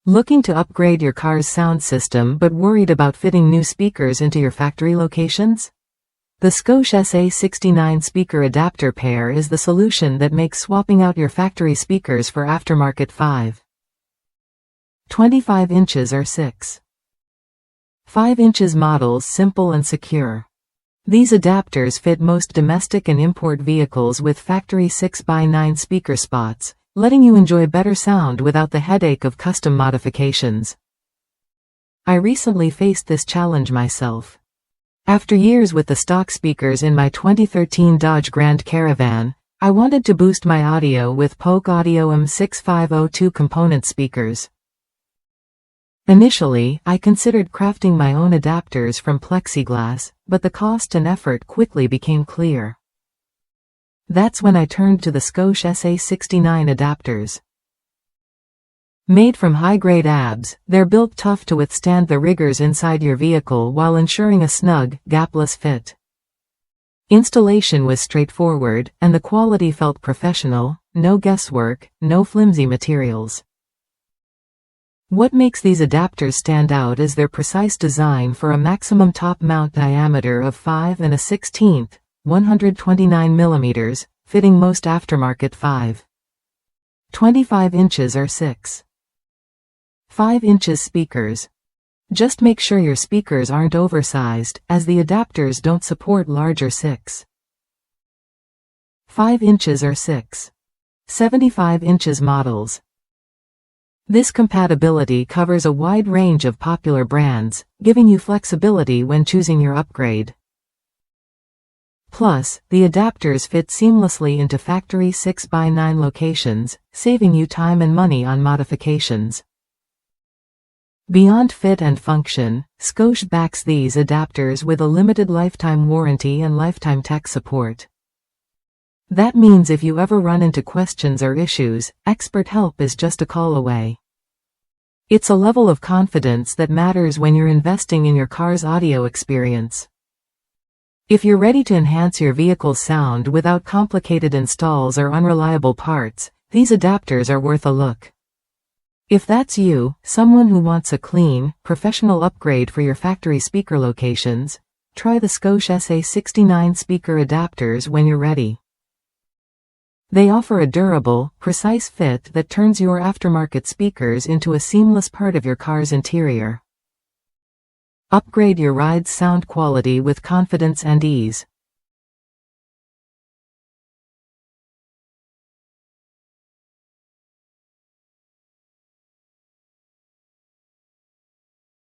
Looking to upgrade your car's sound system but worried about fitting new speakers into your factory locations? The Scosche SA69 speaker adapter pair is the solution that makes swapping out your factory speakers for aftermarket 5.25 inches or 6.5 inches models simple and secure. These adapters fit most domestic and import vehicles with factory 6x9 speaker spots, letting you enjoy better sound without the headache of custom modifications. I recently faced this challenge myself. After years with the stock speakers in my 2013 Dodge Grand Caravan, I wanted to boost my audio with Polk Audio MM6502 component speakers. Initially, I considered crafting my own adapters from plexiglass, but the cost and effort quickly became clear. That's when I turned to the Scosche SA69 adapters. Made from high-grade ABS, they're built tough to withstand the rigors inside your vehicle while ensuring a snug, gapless fit. Installation was straightforward, and the quality felt professional, no guesswork, no flimsy materials. What makes these adapters stand out is their precise design for a maximum top mount diameter of 5 1/16, 129 mm, fitting most aftermarket 5.25 inches or 6.5 inches speakers. Just make sure your speakers aren't oversized, as the adapters don't support larger 6.5 inches or 6.75 inches models. This compatibility covers a wide range of popular brands, giving you flexibility when choosing your upgrade. Plus, the adapters fit seamlessly into factory 6x9 locations, saving you time and money on modifications. Beyond fit and function, Scosche backs these adapters with a limited lifetime warranty and lifetime tech support. That means if you ever run into questions or issues, expert help is just a call away. It's a level of confidence that matters when you're investing in your car's audio experience. If you're ready to enhance your vehicle's sound without complicated installs or unreliable parts, these adapters are worth a look. If that's you, someone who wants a clean, professional upgrade for your factory speaker locations, try the Scosche SA69 speaker adapters when you're ready. They offer a durable, precise fit that turns your aftermarket speakers into a seamless part of your car's interior. Upgrade your ride's sound quality with confidence and ease.